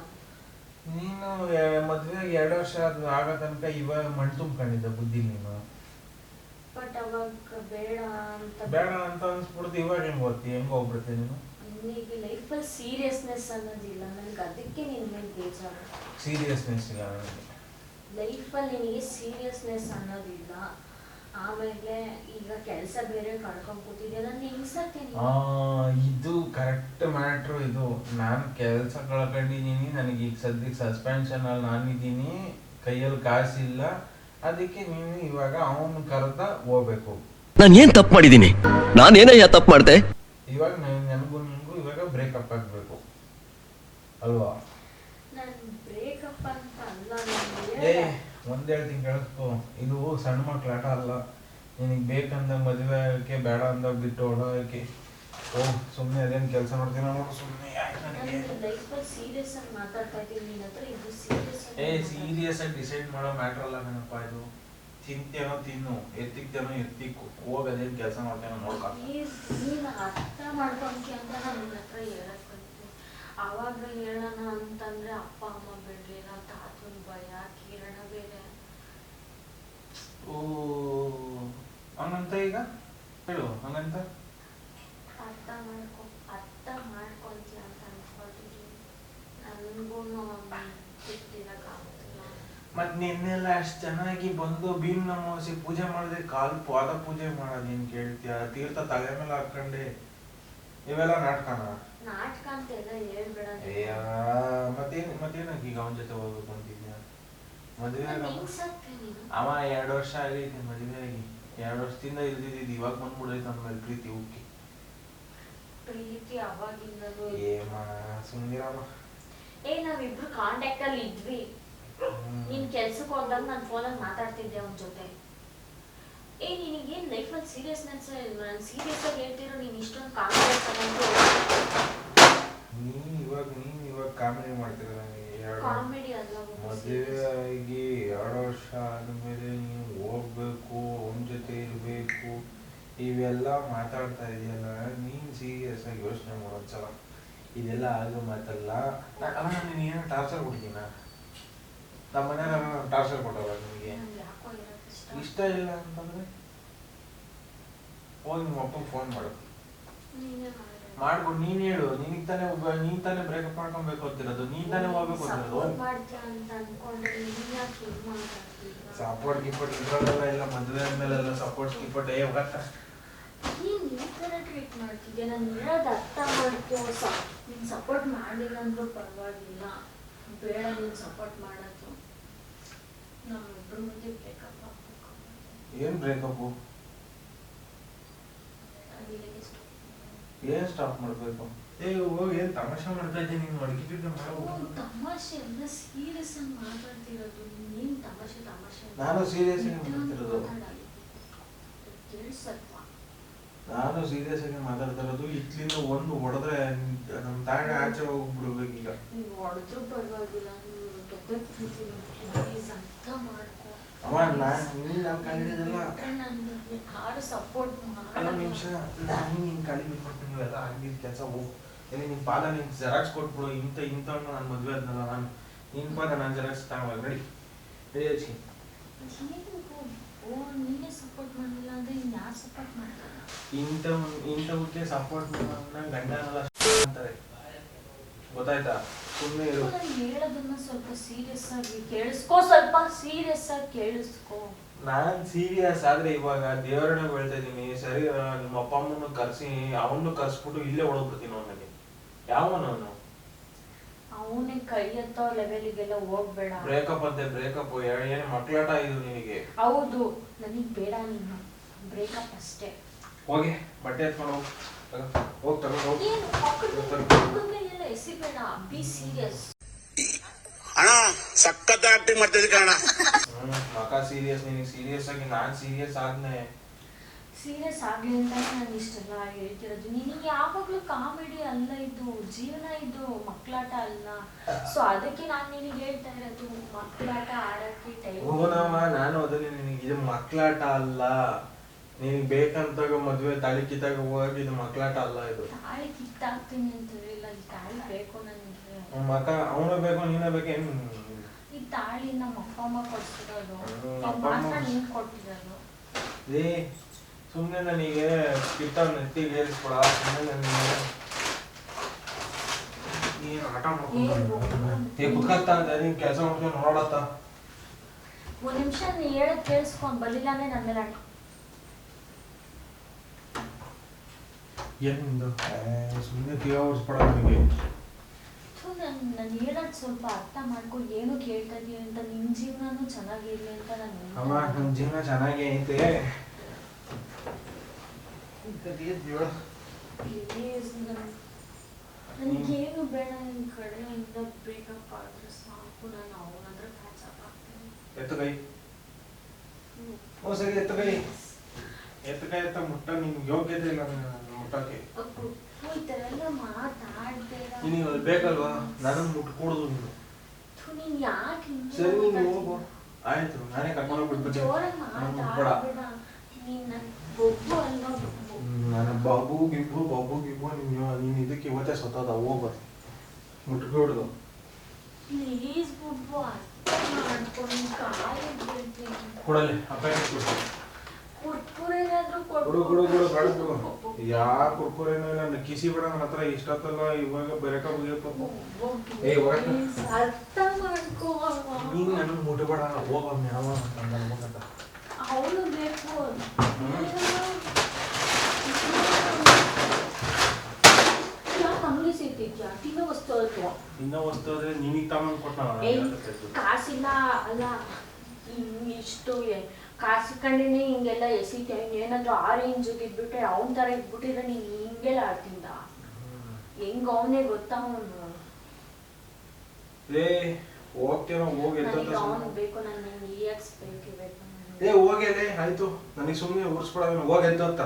Speaker 2: ನೀನು ಮದ್ವೆಗೆ 2 ವರ್ಷ ಆಗೋ ತನಕ ಇವಾಗ ಮಣ್ಣು ತುಂಬ್ಕೊಂಡಿದ್ದ ಬುದ್ಧಿ ನೀನು.
Speaker 1: ಬಟ್ ಅವಾಗ ಬೇಡ
Speaker 2: ಅಂತ ಅನ್ಸ್ಬಿಡ್ತು. ಇವಾಗ ಹೆಂಗ್ ಹೋಗ್ಬಿಡ್ತೀನಿ ನೀನು?
Speaker 1: ನನಗೆ ಲೈಫಲ್ಲಿ ಸೀರಿಯಸ್ನೆಸ್ ಅನ್ನೋದಿಲ್ಲ. ನನಗೆ ಅದಕ್ಕೆ ನಿನ್ ಮೇಲೆ ಬೇಜಾರು.
Speaker 2: ಸೀರಿಯಸ್ನೆಸ್ ಇಲ್ಲ ನನಗೆ
Speaker 1: ಲೈಫಲ್ಲಿ. ನಿನಗೆ ಸೀರಿಯಸ್ನೆಸ್ ಅನ್ನೋದಿಲ್ಲ. ಆಮೇಲೆ ಈಗ ಕೆಲಸ ಬೇರೆ ಕಳ್ಕೊಂಡ್ ಕೂತಿದ್ದೆ. ನಾನು ಹಿಂಸಕ್ಕೆ
Speaker 2: ಇದು ಕರೆಕ್ಟ್ ಮ್ಯಾಟ್ರು. ಇದು ನಾನು ಕೆಲಸ ಕಳ್ಕೊಂಡಿದ್ದೀನಿ. ನನಗೆ ಈಗ ಸದ್ಯಕ್ಕೆ ಸಸ್ಪೆನ್ಷನ್ ಅಲ್ಲಿ ನಾನಿದ್ದೀನಿ. ಕೈಯಲ್ಲಿ ಕಾಸಿಲ್ಲ. ಅದಕ್ಕೆ ನೀನು ಇವಾಗ ಅವನು ಕರೆದ ಹೋಗ್ಬೇಕು.
Speaker 4: ನಾನು ಏನ್ ತಪ್ಪು ಮಾಡಿದ್ದೀನಿ? ನಾನೇನಯ್ಯ ತಪ್ಪು ಮಾಡ್ದೆ?
Speaker 2: ಇವಾಗ ನನಗೂ ನಿಮಗೂ ಇವಾಗ ಬ್ರೇಕಪ್ ಆಗ್ಬೇಕು ಅಲ್ವಾ?
Speaker 1: ನಾನು ಬ್ರೇಕಪ್ ಅಂತ ಅಲ್ಲ.
Speaker 2: ಒಂದ್ ಹೇಳ್ತೀನಿ ಕೇಳಿಸ್ಕೊ. ಇದು ಸಣ್ಣ ಮಕ್ಳ ಆಟ ಅಲ್ಲ. ನಿನಗೆ ಬೇಕಂದ ಮದುವೆ ಆಗಕ್ಕೆ, ಬೇಡ ಅಂದಾಗ ಬಿಟ್ಟು ಓಡೋಕೆ. ಸುಮ್ಮನೆ ಅದೇನು ಕೆಲಸ ಮಾಡ್ತೀನಿ ನೋಡು. ಸುಮ್ಮನೆ
Speaker 1: ಸೀರಿಯಸ್ ಆಗಿ ಮಾತಾಡ್ತಾ ಇದ್ದೀನಿ ನಿನ್ನ ಹತ್ರ. ಇದು
Speaker 2: ಸೀರಿಯಸ್ ಆಗಿ ಡಿಸೈಡ್ ಮಾಡೋ ಮ್ಯಾಟ್ರ್ ಅಲ್ಲ ಕಣಪ್ಪ ಇದು. ತಿಂತೇನೋ ತಿನ್ನು, ಎತ್ತಿಕ್ತೇನೋ ಎತ್ತಿಕ್ಕು, ಹೋಗೋದೇನು ಕೆಲಸ ಮಾಡ್ತೇನೋ ನೋಡ್ಕೊ.
Speaker 1: ನೀನು ಅರ್ಥ ಮಾಡ್ಕೊಂತೀಯ ಅಂತ ನಾನು ನಿನ್ನ ಹತ್ರ ಹೇಳಕ್ ಅವಾಗ ಹೇಳೋಣ ಅಂತಂದ್ರೆ ಅಪ್ಪ ಅಮ್ಮ ಬಿಡ್ಲಿಲ್ಲ, ತಾತನ ಭಯ, ಕಿರಣ ಬೇರೆ.
Speaker 2: ಓ ಹಂಗಂತ ಈಗ ಹೇಳು ಹಂಗಂತ
Speaker 1: ಅರ್ಥ ಮಾಡ್ಕೊಂತೀಯ ಅಂತ ಅನ್ಕೊಂಡಿದ್ದೀನಿ. ನನಗೂ ಬಿಟ್ಟಿರಕ್ಕಾಗ್ತಿಲ್ಲ.
Speaker 2: ಮತ್ ನಿನ್ನೆಲ್ಲ ಅಷ್ಟ್ ಚೆನ್ನಾಗಿ ಬಂದು ಭೀಮ್ ನಮೋಸಿ ಪೂಜೆ ಮಾಡಿದ್ರೆ ಕಾಲು ಪಾದ ಪೂಜೆ ಮಾಡೋದೇನ್ ಕೇಳ್ತೀಯ? ತೀರ್ಥ ತಲೆ ಮೇಲೆ ಹಾಕೊಂಡೆ ಇವೆಲ್ಲ ನಾಟಕನ
Speaker 1: ಅಂತ ಎಲ್ಲ ಹೇಳ್ಬೇಡ.
Speaker 2: ಮತ್ತೇನಕ್ಕೆ ಈಗ ಅವನ ಜೊತೆ ಹೋಗ್ಬೇಕು ಅಂತಿದ್ಯಾ? ಮದುವೆ ಅವ 2 ವರ್ಷ ಆಗೈತೆ ಮದುವೆ ಆಗಿ. 2 ವರ್ಷದಿಂದ ಇಲ್ದಿದ್ದು ಇವಾಗ ಬಂದ್ಬಿಡೈತೆ ಅಂದ್ಮೇಲೆ ಪ್ರೀತಿ ಉಕ್ಕಿ.
Speaker 1: ಪ್ರೀತಿ ಅವಾಗಿಂದಲೂ
Speaker 2: ಸುಂದಿರಮ್ಮ.
Speaker 1: ನಾವಿಬ್ರು ಕಾಂಟ್ಯಾಕ್ಟ್ ಅಲ್ಲಿ ಇದ್ವಿ. ನೀನ್ ಕೆಲ್ಸಕ್ಕೆ ಹೋದಾಗ ನಾನು ಫೋನಲ್ಲಿ ಮಾತಾಡ್ತಿದ್ದೆ ಅವನ ಜೊತೆ. ನಿನಗೇನ್ ಲೈಫಲ್ಲಿ ಸೀರಿಯಸ್ನೆಸ್? ನಾನು ಸೀರಿಯಸ್ ಆಗಿ ಹೇಳ್ತಿರೋ ನೀನ್ ಇಷ್ಟೊಂದು
Speaker 2: ನೀನ್ ಇವಾಗ ಕಾಮಿಡಿ ಮಾಡ್ತಿರ.
Speaker 1: ಕಾಮಿಡಿ ಅಲ್ಲ,
Speaker 2: ಮದುವೆ ಆಗಿ 2 ವರ್ಷ ಆದ್ಮೇಲೆ ನೀವು ಹೋಗ್ಬೇಕು, ಅವನ ಜೊತೆ ಇರ್ಬೇಕು, ಇವೆಲ್ಲ ಮಾತಾಡ್ತಾ ಇದೆಯಲ್ಲ. ನೀನ್ ಸೀರಿಯಸ್ ಆಗಿ ಯೋಚನೆ ಮಾಡೋದ್ಸಲ ಇದೆಲ್ಲ ಆಗೋ ಮಾತಲ್ಲ. ನೀನು ಏನೋ ಟಾರ್ಚರ್ ಕೊಡ್ತೀನ? ನಮ್ಮ ಮನೆಯಲ್ಲ ಟಾರ್ಚರ್ ಕೊಟ್ಟವ ನಿಮಗೆ? ಇಷ್ಟ ಇಲ್ಲ ಅಂತಂದ್ರೆ ಹೋಗಿ ನಿಮ್ಮ ಅಪ್ಪಗೆ ಫೋನ್ ಮಾಡು. ಮಾಡ್ಕೊಂಡು ನೀನ್ ಹೇಳು. ನೀನ್ ತಾನೇ ಬ್ರೇಕಪ್ ಮಾಡ್ಕೊಬೇಕು ಅಂತಿರೋದು, ನೀನ್ ತಾನೇ ಹೋಗ್ಬೇಕು ಅಂತಿರೋದು. ಸಪೋರ್ಟ್ ಗಿಪೋರ್ಟ್ ಇದ್ರಲ್ಲೆಲ್ಲ ಇಲ್ಲ. ಮದುವೆ ಆದ್ಮೇಲೆಲ್ಲ ಸಪೋರ್ಟ್ ಗಿಪೋರ್ಟ್ ಹೋಗತ್ತ.
Speaker 1: ನೀನ್ ಈ ತರ ಟ್ರೀಟ್ ಮಾಡ್ತಿದ್ದೆ. ನಾನು ಹೇಳೋದು ಅರ್ಥ ಮಾಡ್ಕೋ. ನೀನ್ ಸಪೋರ್ಟ್ ಮಾಡಿಲ್ಲ ಅಂದ್ರೂ ಪರವಾಗಿಲ್ಲ, ಬೇಡ ನೀನ್ ಸಪೋರ್ಟ್ ಮಾಡೋದು. ನಮ್ಮಿಬ್ರು ಮಧ್ಯೆ ಬ್ರೇಕಪ್ ಆಗ್ಬೇಕು.
Speaker 2: ಏನ್ ಬ್ರೇಕಪ್? ಏನ್ ಸ್ಟಾಪ್ ಮಾಡ್ಬೇಕು? ಹೋಗಿ ಏನ್ ತಮಾಷೆ ಮಾಡ್ತಾ ಇದ್ದೀನಿ ನೀನು? ಅಡ್ಗೆ
Speaker 1: ತಮಾಷೆ ಎಲ್ಲ ಸೀರಿಯಸ್ ಆಗಿ ಮಾತಾಡ್ತಿರೋದು. ನೀನ್ ತಮಾಷೆ
Speaker 2: ನಾನು ಸೀರಿಯಸ್ ಆಗಿ ಮಾತಾಡ್ತಿರೋದು.
Speaker 1: ಸ್ವಲ್ಪ
Speaker 2: ನಾನು ಸೀರಿಯಸ್ ಆಗಿ ಮಾತಾಡ್ತಿರೋದು. ಇಟ್ಲಿಂದ ಒಂದು ಹೊಡೆದ್ರೆ ನಮ್ ತಾಯಿ ಆಚೆ ಹೋಗ್ಬಿಡ್ಬೇಕೀಗ.
Speaker 1: ನೀವು ಹೊಡೆದ್ರು ಪರವಾಗಿಲ್ಲ, ಅರ್ಥ ಮಾಡ್ಕೊ.
Speaker 2: ಅಮ್ಮ ನಾನು ಕಾಲಿಡೋದಲ್ಲ.
Speaker 1: ಸಪೋರ್ಟ್
Speaker 2: ನಿಮಿಷ ನಾನು ನಿನ್ ಕಾಲಿ ಬಿಟ್ಬಿಟ್ಟು ನೀವೆಲ್ಲ ಆಗಿದ್ದ ಕೆಲಸ ಹೋಗು. ನಿನ್ ಪಾದ ನಿನ್ ಜೆರಾಕ್ಸ್ ಕೊಟ್ಬಿಡು. ಇಂಥ ನಾನು ಮದ್ವೆ ಆದ್ನಲ್ಲ, ನಾನು ನಿನ್ ಪಾದ ನಾನು ಜೆರಾಕ್ಸ್ ತಗೊಂಡ್ ರೆಡಿ ಹಚ್ಚಿ.
Speaker 1: ನೀನೇ ಸಪೋರ್ಟ್ ಮಾಡಲಿಲ್ಲ ಅಂದ್ರೆ ಯಾರು ಸಪೋರ್ಟ್ ಮಾಡ್ತಾರೆ?
Speaker 2: ಇಂಥವಕ್ಕೆ ಸಪೋರ್ಟ್ ಗಂಡನೆಲ್ಲ ಅಂತಾರೆ, ಗೊತ್ತಾಯ್ತಾ? ಸುಮ್ಮನೆ ಇರು.
Speaker 1: ಹೇಳೋದನ್ನ ಸ್ವಲ್ಪ ಸೀರಿಯಸ್ ಆಗಿ ಕೇಳಿಸ್ಕೋ. ಸ್ವಲ್ಪ ಸೀರಿಯಸ್ ಆಗಿ ಕೇಳಿಸ್ಕೋ.
Speaker 2: ನಾನ್ ಸೀರಿಯಸ್ ಆದ್ರೆ ಇವಾಗ ದೇವರನ್ನ ಹೇಳ್ತಾ ಇದೀನಿ. ಸರಿ, ನಿಮ್ಮ ಅಪ್ಪ ಅಮ್ಮನ ಕರ್ಸಿ ಅವನು ಕರ್ಸ್ಬಿಟ್ಟು ಇಲ್ಲೇ ಹೊಡೋಗ್ಬಿಡ್ತೀನಿ ಅವನಿಗೆ. ಯಾವನು
Speaker 1: ಅವನೇ ಕೈ ಎತ್ತೋ ಲೆವೆಲ್ಗೆಲ್ಲ ಹೋಗ್ಬೇಡ.
Speaker 2: ಬ್ರೇಕಪ್ ಅಂತೆ ಬ್ರೇಕಪ್ ಏನ್ ಮಕ್ಳಾಟ ಇದು ನಿನಗೆ?
Speaker 1: ಹೌದು, ನನಗ್ ಬೇಡ ನೀನು ಬ್ರೇಕಪ್ ಅಷ್ಟೇ.
Speaker 2: ಹೋಗಿ ಬಟ್ಟೆ ಎತ್ಕೊಂಡು ಹೋಗ್ ತಗೊಂಡು
Speaker 1: ಎಲ್ಲ ಎಸಿಬೇಡ. ಬಿ ಸೀರಿಯಸ್
Speaker 3: ಅಣ್ಣ. ಸಖತ್ ಆಕ್ಟಿಂಗ್ ಮಾಡ್ತಿದ್ದೆ ಕಣ.
Speaker 2: ಮಕ ಸೀರಿಯಸ್, ನಿನಗೆ ಸೀರಿಯಸ್ ಆಗಿ ನಾನ್ ಸೀರಿಯಸ್ ಆದ್ನೆ.
Speaker 1: ಸೀರಿಯಸ್ ಆಗ್ಲಿ ಅಂತ ನಾನು ಇಷ್ಟೆಲ್ಲ ಹೇಳ್ತಿರೋದು. ನಿನಗೆ ಯಾವಾಗ್ಲೂ ಕಾಮಿಡಿ ಅಲ್ಲ, ಇದು ಜೀವನ, ಇದು ಮಕ್ಕಳಾಟ ಅಲ್ಲ. ಸೊ ಅದಕ್ಕೆ ನಾನು ನಿನಗೆ ಹೇಳ್ತಾ ಇರೋದು, ಮಕ್ಕಳಾಟ ಆಡಕ್ಕೆ ಟೈಮ್.
Speaker 2: ನಾನು ಅದನ್ನೇ ನಿನಗೆ, ಇದು ಮಕ್ಕಳಾಟ ಅಲ್ಲ. ನಿನಗೆ ಬೇಕಂತಾಗ ಮದ್ವೆ ತಾಳಿ ಕಿತ್ತಾಗ ಹೋಗಿ ಇದು ಮಕ್ಕಳಾಟ ಅಲ್ಲ. ಇದು
Speaker 1: ತಾಳಿ ಕಿತ್ತಾಕ್ತೀನಿ ಅಂತ ಹೇಳಿಲ್ಲ. ಈ ತಾಳಿ ಬೇಕು ನನಗೆ.
Speaker 2: ಮಕ ಅವನು ಬೇಕು ನೀನೇ ಬೇಕೇನು?
Speaker 1: ಈ ತಾಳಿ ನಮ್ಮ ಅಪ್ಪ ಅಮ್ಮ ಕೊಡ್ತಿರೋದು, ನೀನ್ ಕೊಟ್ಟಿರೋದು.
Speaker 2: ಸುಮ್ಮನೆ ನನಗೆ ಕಿತ್ತ ನೆತ್ತಿಗೆ ಏರಿಸ್ಕೊಡ. ಸುಮ್ಮನೆ ನನಗೆ ನೀನು ಆಟ ಮಾಡ್ಕೊಂಡು ಕುತ್ಕಂತ ಅಂತ ನೀನು ಕೆಲಸ ಮಾಡ್ಕೊಂಡು ನೋಡತ್ತ.
Speaker 1: ಒಂದ್ ನಿಮಿಷ ನೀ ಹೇಳೋದ್ ಕೇಳಿಸ್ಕೊಂಡ್ ಬರ್ಲಿಲ್ಲ ಅಂದ್ರೆ ನನ್ನ ಮೇಲೆ ಆಟ.
Speaker 2: ಏನು ನಿಂದು ಸುಮ್ಮನೆ ತೀರಾ ಓಡಿಸ್ಬೇಡ ನನಗೆ.
Speaker 1: ನಾನು ಹೇಳೋದು ಸ್ವಲ್ಪ ಅರ್ಥ ಮಾಡ್ಕೊ. ಏನು ಕೇಳ್ತಾ ಇದೀಯ ಅಂತ. ನಿನ್ ಜೀವನನೂ ಚೆನ್ನಾಗಿರ್ಲಿ ಅಂತ ನಾನು.
Speaker 2: ಅಮ್ಮ ನನ್ನ ಜೀವನ ಚೆನ್ನಾಗಿ ಐತೆ.
Speaker 1: ನನಗೇನು ಬೇಡ, ನಿನ್ ಕಡೆಯಿಂದ ಬ್ರೇಕಪ್ ಆದ್ರೆ ಸಾಕು. ನಾನು ಅವನಂದ್ರೆ ಪ್ಯಾಚಪ್ ಆಗ್ತೀನಿ.
Speaker 2: ಎತ್ತು ಕೈ. ಓ ಸರಿ, ಎತ್ತು ಕೈ. ಎತ್ತ ಮುಟ್ಟ. ನಿನ್ ಯೋಗ್ಯತೆ ಇಲ್ಲ ಮುಟ್ಟಕ್ಕೆ.
Speaker 1: ಈ ತರ ಎಲ್ಲ ಮಾತಾಡ್ಬೇಡ.
Speaker 2: ನೀನು ಅಲ್ಲಿ ಬೇಕಲ್ವಾ? ನಾನು ಮುಟ್ಕೊಡುದು ನೀನು.
Speaker 1: ನೀನ್ ಯಾಕೆ
Speaker 2: ಸರಿ ನೀನು ಹೋಗು. ಆಯ್ತು, ನಾನೇ ಕರ್ಕೊಂಡು ಹೋಗ್ಬಿಡ್ತೀನಿ.
Speaker 1: ಜೋರಾಗಿ ಮಾತಾಡ್ಬೇಡ. ನೀನ್ ನನ್ ಬೊಬ್ಬು ಅಲ್ವಾ?
Speaker 2: ನನ್ನ ಬಾಬು ಗಿಬ್ಬು ನೀನು ಇದಕ್ಕೆ ಇವತ್ತೇ ಸತ್ತೋದ. ಹೋಗ್ಬಾರ್ದು. ಮುಟ್ಕೊಡ್ದು
Speaker 1: ಪ್ಲೀಸ್ ಬುಬ್ಬು ಅರ್ಥ ಮಾಡ್ಕೊಂಡು ಕಾಲಿಗೆ ಬೀಳ್ತೀನಿ.
Speaker 2: ಕೊಡಲಿ ಅಪ್ಯಾಯನ್ಸ್ ಕೊಡು.
Speaker 1: ಕುರ್ಕುರೆ ಏನಾದ್ರೂ
Speaker 2: ಕೊಡು ಕೊಡು ಕೊಡು ಬೇಡ ಕೊಡು. ಯಾ ಕುರ್ಕುರೇನೋ ಇಲ್ಲ ಕಿಸಿ ಬೇಡ ನನ್ನ ಹತ್ರ ಇಷ್ಟೊತ್ತಲ್ಲ ಇವಾಗ ಬರಕ ಹೋಗ್ಯಪ್ಪ. ಏ ಹೋಗಕ್ಕ
Speaker 1: ಅರ್ಥ ಮಾಡ್ಕೋ.
Speaker 2: ನೀನು ನನ್ನ ಮುಟ್ಬೇಡ ಹೋಗಮ್ಮ ಯಾವ ನನ್ನ ಮುಖದ
Speaker 1: ಅವಳು ಬೇಕು. ಯಾಕೆ ಹಂಗೆ ಸಿಗ್ತಿದ್ಯಾ? ತಿನ್ನೋ ವಸ್ತು ಅಲ್ವಾ?
Speaker 2: ಇನ್ನೂ ವಸ್ತು ಆದ್ರೆ ನಿನಗೆ ತಗೊಂಡು ಕೊಟ್ಟ
Speaker 1: ಕಾಸಿಲ್ಲ ಅಲ್ಲ ಇಷ್ಟು ಕಾಸು ಕಂಡಿನಿ ಹಿಂಗೆಲ್ಲ ಎಸಿತೀಯ. ಏನಾದ್ರು ಆರೆಂಜಿಗೆ ಇದ್ಬಿಟ್ರೆ ಅವನ ಥರ ಇದ್ಬಿಟ್ಟಿದ್ರೆ ನೀನು ಹಿಂಗೆಲ್ಲ ಆಡ್ತಿದ್ದ. ಹೆಂಗ ಅವನೇ ಗೊತ್ತಾ ಅವನು.
Speaker 2: ಏ ಹೋಗ್ತೇನೋ ಹೋಗಿ
Speaker 1: ನನಗೆ ಅವನು ಬೇಕು. ನನಗೆ EX ಬೇಕೇ ಬೇಕು.
Speaker 2: ಏ ಹೋಗೇಲೆ ಆಯ್ತು ನನಗೆ ಸುಮ್ಮನೆ ಉರ್ಸ್ಬಿಡ ಹೋಗಿ ಎದ್ದತ್ತ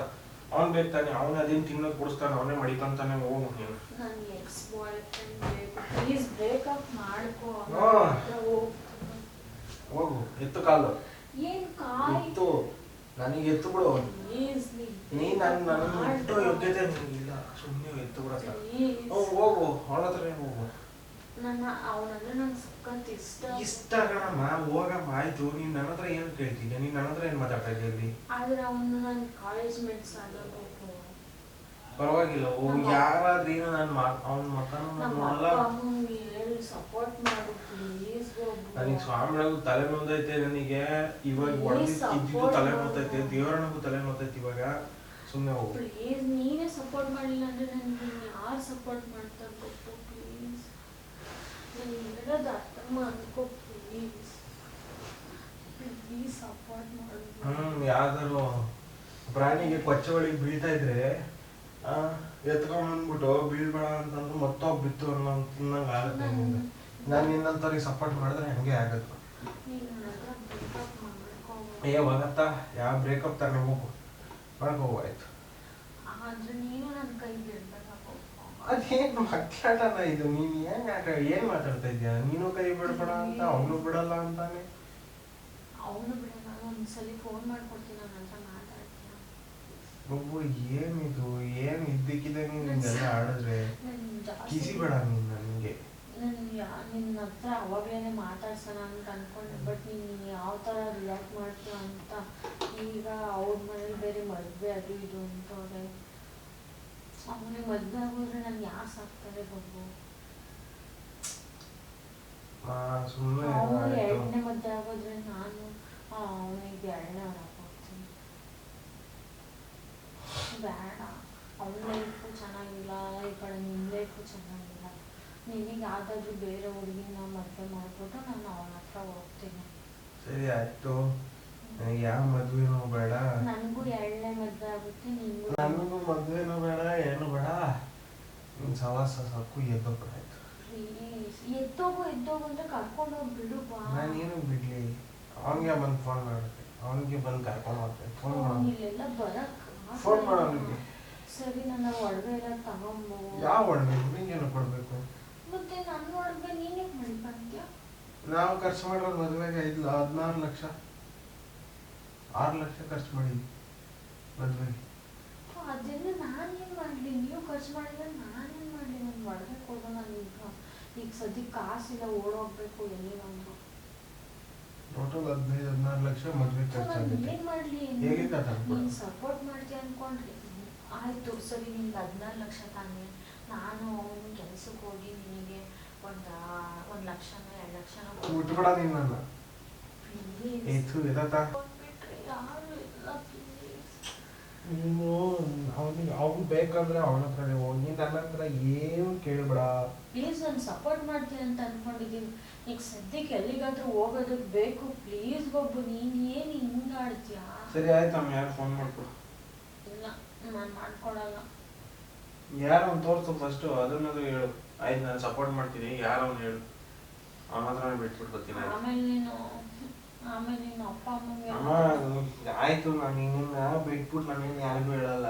Speaker 2: ಅವ್ನು ಬೇಕು ತಾನೆ. ಅವನೇ ಅದೇನು ತಿನ್ನೋದು ಕೊಡಿಸ್ತಾನೆ ಅವನೇ ಮಡಿಕೊಂತಾನೆ. ಹೋಗು ನೀನು.
Speaker 1: ನನಗೆ ಎಕ್ಸ್ ಬಾಯ್ ಫ್ರೆಂಡ್ ಬೇಕು. ಪ್ಲೀಸ್ ಬ್ರೇಕಪ್ ಮಾಡ್ಕೋ.
Speaker 2: ಹೋಗು ಎತ್ತು ಕಾಲು
Speaker 1: ಏನು ಕಾಯಿ
Speaker 2: ಎತ್ತು ನನಗೆ ಎತ್ತು ಬಿಡು.
Speaker 1: ಪ್ಲೀಸ್
Speaker 2: ನೀ ನನ್ನ ಮುಟ್ಟೋ ಯೋಗ್ಯತೆ ನಿನಗಿಲ್ಲ. ಸುಮ್ಮನೆ ಎತ್ತು ಬಿಡತ್ತ. ಹೋಗು ಅವಳ ಹತ್ರ ಹೋಗು.
Speaker 1: ನನ್ನ ಅವನಂದ್ರೆ ನಂಗೆ ಸಖತ್ ಇಷ್ಟ.
Speaker 2: ಇಷ್ಟ ಕಣಮ್ಮ ಹೋಗಮ್ಮ ಆಯ್ತು. ನೀನು ನನ್ನ ಹತ್ರ ಏನು ಕೇಳ್ತಿದ್ದೆ? ನೀನು ನನ್ನ ಹತ್ರ ಏನು ಮಾತಾಡ್ತಾ ಇದ್ದೆ ಅಲ್ಲಿ?
Speaker 1: ಆದ್ರೆ ಅವನು ನನ್ನ ಕಾಲೇಜ್ ಮೇಟ್ಸ್ ಆಗಬೇಕು.
Speaker 2: ಪರವಾಗಿಲ್ಲ ಹೋಗು. ಯಾರಾದ್ರೂ ಏನು ನಾನು ಅವ್ನ ಮಕ್ಕಳು ನೋಡಲ್ಲ.
Speaker 1: ಹೇಳಿ ಸಪೋರ್ಟ್ ಮಾಡು ಪ್ಲೀಸ್.
Speaker 2: ನನಗೆ ಸ್ವಾಮಿಗಳಿಗೂ ತಲೆ ನೋದೈತೆ. ನನಗೆ ಇವಾಗ ಹೊಡೆದಿದ್ದು ತಲೆ ನೋತೈತೆ. ದೇವರನಿಗೂ ತಲೆ ನೋತೈತೆ ಇವಾಗ. ಸುಮ್ಮನೆ ಹೋಗು
Speaker 1: ಪ್ಲೀಸ್. ನೀನೇ ಸಪೋರ್ಟ್ ಮಾಡಲಿಲ್ಲ ಅಂದ್ರೆ ನನಗೆ ಯಾರು ಸಪೋರ್ಟ್ ಮಾಡ್ತಾರೆ ಗೊತ್ತು. ಪ್ಲೀಸ್ ನಾನು ಹೇಳೋದು ಅರ್ಥ ಮಾಡ್ಕೋ ಪ್ಲೀಸ್. ಪ್ಲೀಸ್ ಸಪೋರ್ಟ್ ಮಾಡು.
Speaker 2: ಯಾವ್ದಾರು ಪ್ರಾಣಿಗೆ ಕೊಚ್ಚೆ ಒಳಗೆ ಬೀಳ್ತಾ ಇದ್ರೆ ಎತ್ಕೊಂಡ್ಬಂದ್ಬಿಟ್ಟು ಬೀಳ್ಬೇಡ ಅಂತಂದ್ರೆ ಮತ್ತೊಬ್ಬ ಬಿತ್ತು ಅನ್ನೋಂಗೆ ಆಗುತ್ತೆ. ನಾನು ನಿನ್ನಂತವ್ರಿಗೆ ಸಪೋರ್ಟ್ ಮಾಡಿದ್ರೆ ಹಂಗೆ ಆಗುತ್ತೆ. ಏ ಹೋಗತ್ತಾ ಯಾವ ಬ್ರೇಕಪ್ ತಾನೆ ಹೋಗು ಮಾಡ್ಕೋ ಆಯ್ತು.
Speaker 1: ಆದ್ರೆ ನೀನು ನನ್ನ ಕೈ ಬಿಡ್ಬೇಕಪ್ಪ.
Speaker 2: ಅದೇನು ಮಕ್ಕಳಾಟನ ಇದು? ನೀನು ಏನ್ ಮಾತಾಡ್ತಾ ಇದ್ಯಾ? ನೀನು ಕೈ ಬಿಡ್ಬೇಡ ಅಂತ ಅವನು ಬಿಡಲ್ಲ ಅಂತಾನೆ.
Speaker 1: ಅವನು ಬಿಡ. ನಾನು ಒಂದ್ಸಲಿ ಫೋನ್ ಮಾಡ್ಕೊಡ್ತೀನಿ. ನನ್ನ ಹತ್ರ ಮಾತಾಡ್ತೀನಿ.
Speaker 2: ಒಬ್ಬ ಏನಿದು ಏನು ಇದ್ದಕ್ಕಿದ್ದಂಗೆ ನಿಂಗೆಲ್ಲ ಆಡಿದ್ರೆ ಕಿಸಿ ಬೇಡ ನೀನು ನನಗೆ.
Speaker 1: ನಿನ್ನ ಹತ್ರ ಅವಾಗಲೇ ಮಾತಾಡ್ಸೋಣ ಅಂತ ಅನ್ಕೊಂಡೆ. ಬಟ್ ನೀನು ಯಾವ ಥರ ರಿಯಾಕ್ಟ್ ಮಾಡ್ತೀಯ ಅಂತ. ಈಗ ಅವ್ರ ಮನೇಲಿ ಬೇರೆ ಮದುವೆ ಅದು ಇದು ಅಂತವ್ರೆ. ಅವನಿಗೆ ಮದುವೆ ಆಗೋದ್ರೆ ನಾನು ಯಾರು ಸಾಕ್ತಾರೆ ಬಾಬು?
Speaker 2: ಸುಮ್ಮನೆ
Speaker 1: ಅವನು ಎರಡನೇ ಮದುವೆ ಆಗೋದ್ರೆ ನಾನು ಅವನಿಗೆ ಎರಡನೇ ಹೋಗ್ತೀನಿ. ಬೇಡ. ಅವನ ಲೈಫು ಚೆನ್ನಾಗಿಲ್ಲ, ಈ ಕಡೆ ನಿನ್ನ ಲೈಫು ಚೆನ್ನಾಗಿಲ್ಲ. ನಿನಗೆ ಯಾವುದಾದ್ರೂ ಬೇರೆ ಹುಡುಗಿನ ಮದುವೆ ಮಾಡಿಬಿಟ್ಟು ನಾನು ಅವನ ಹತ್ರ ಹೋಗ್ತೀನಿ.
Speaker 2: ಸರಿ ಆಯ್ತು. ನನಗೆ ಯಾವ ಮದುವೆನೂ ಬೇಡ.
Speaker 1: ನನಗೂ ಎರಡನೇ ಮದುವೆ ಆಗುತ್ತೆ. ನಿನಗೂ
Speaker 2: ನನಗೂ ಮದುವೆನೂ ಬೇಡ ಏನು ಬೇಡ. ನಿನ್ನ ಸವಾಸ ಸಾಕು ಎದ್ದೋಗ್ಬಿಡ ಆಯ್ತು.
Speaker 1: ಎದ್ದೋಗು ಅಂತ ಕರ್ಕೊಂಡು ಹೋಗಿ ಬಿಡುವ.
Speaker 2: ನಾನು ಏನು ಬಿಡ್ಲಿ? ಅವನಿಗೆ ಬಂದು ಫೋನ್ ಮಾಡುತ್ತೆ. ಅವನಿಗೆ ಬಂದು ಕರ್ಕೊಂಡು ಹೋಗ್ತೇನೆ. ಫೋನ್ ಮಾಡು.
Speaker 1: ಇಲ್ಲೆಲ್ಲ ಬರಕ್
Speaker 2: ಫೋನ್ ಮಾಡು ಅವನಿಗೆ.
Speaker 1: ಸರಿ ನನ್ನ ಒಡವೆ ಎಲ್ಲ ತಗೊಂಬೋ.
Speaker 2: ಯಾವ ಒಡವೆ? ನಿಂಗೇನು ಕೊಡಬೇಕು?
Speaker 1: ಮತ್ತೆ ನನ್ನ ಒಡವೆ ನೀನೇ ಮಾಡಿ ಬಂದ್ಯಾ?
Speaker 2: ನಾವು ಖರ್ಚು ಮಾಡೋದು ಮದುವೆಗೆ 16 ಲಕ್ಷ 6 ಲಕ್ಷ ಖರ್ಚು ಮಾಡಿದ್ವಿ ಮದುವೆಗೆ.
Speaker 1: ಅದೆಲ್ಲ ನಾನೇನು ಮಾಡಲಿ? ನೀವು ಖರ್ಚು ಮಾಡಿದ್ರೆ ನಾನೇನು ಮಾಡಲಿ? ನನ್ನ ಒಡವೆ ಕೊಡು. ನಾನು ಈಗ ಸದ್ಯಕ್ಕೆ ಕಾಸಿಲ್ಲ, ಓಡೋಗ್ಬೇಕು ಎಲ್ಲಿ ಒಂದು.
Speaker 2: ಟೋಟಲ್ 15-16 ಲಕ್ಷ ಮದುವೆ ಖರ್ಚಾಗಿದೆ.
Speaker 1: ಏನು ಮಾಡಲಿ? ನೀನು ಸಪೋರ್ಟ್ ಮಾಡ್ತೀಯ ಅನ್ಕೊಂಡ್ರಿ. ಆಯಿತು ಸರಿ, ನಿನ್ಗೆ 16 ಲಕ್ಷ ತಾನೆ. ನಾನು ಅವನು ಕೆಲಸಕ್ಕೆ ಹೋಗಿ ನಿನಗೆ ಒಂದು ಲಕ್ಷನ 2 ಲಕ್ಷನ
Speaker 2: ಬಿಟ್ಬಿಡ ನೀನು ನನ್ನ.
Speaker 1: ಯಾರು ಇಲ್ಲ ಪ್ಲೀಸ್.
Speaker 2: ನೀನು ಅವ್ನು ಬೇಕಂದ್ರೆ ಅವನ ಹತ್ರನೇ ಹೋಗಿ. ನೀನು ನನ್ನ ಹತ್ರ ಏನು ಕೇಳಬೇಡ
Speaker 1: ಪ್ಲೀಸ್. ನಾನು ಸಪೋರ್ಟ್ ಮಾಡ್ತೀನಿ ಅಂತ ಅನ್ಕೊಂಡಿದ್ದೀನಿ. ಈಗ ಸದ್ಯಕ್ಕೆ ಎಲ್ಲಿಗಾದ್ರೂ ಹೋಗೋದಕ್ಕೆ ಬೇಕು. ಪ್ಲೀಸ್ ಗೊಬ್ಬು, ನೀನು ಏನು ಹಿಂಗೆ ಆಡ್ತೀಯಾ?
Speaker 2: ಸರಿ ಆಯ್ತು. ಅಮ್ಮ ಯಾರು ಫೋನ್ ಮಾಡ್ಕೊಡು.
Speaker 1: ಇಲ್ಲ ನಾನು ಮಾಡ್ಕೊಡಲ್ಲ.
Speaker 2: ಯಾರು ಅವ್ನು ತೋರಿಸು ಫಸ್ಟು. ಅದನ್ನಾದ್ರೂ ಹೇಳು. ಆಯ್ತು ನಾನು ಸಪೋರ್ಟ್ ಮಾಡ್ತೀನಿ. ಯಾರು ಅವ್ನು ಹೇಳು. ಅವನ ಹತ್ರನೇ ಬಿಟ್ಬಿಟ್ಟು ಬರ್ತೀನಿ.
Speaker 1: ಆಮೇಲೆ ನೀನು ಅಪ್ಪ ಅಮ್ಮಂಗೆ
Speaker 2: ಅಮ್ಮ ಆಯ್ತು. ನಾನು ನಿನ್ನ ಬಿಟ್ಬಿಟ್ಟು ನಾನೇನು ಯಾರಿಗೂ ಹೇಳಲ್ಲ.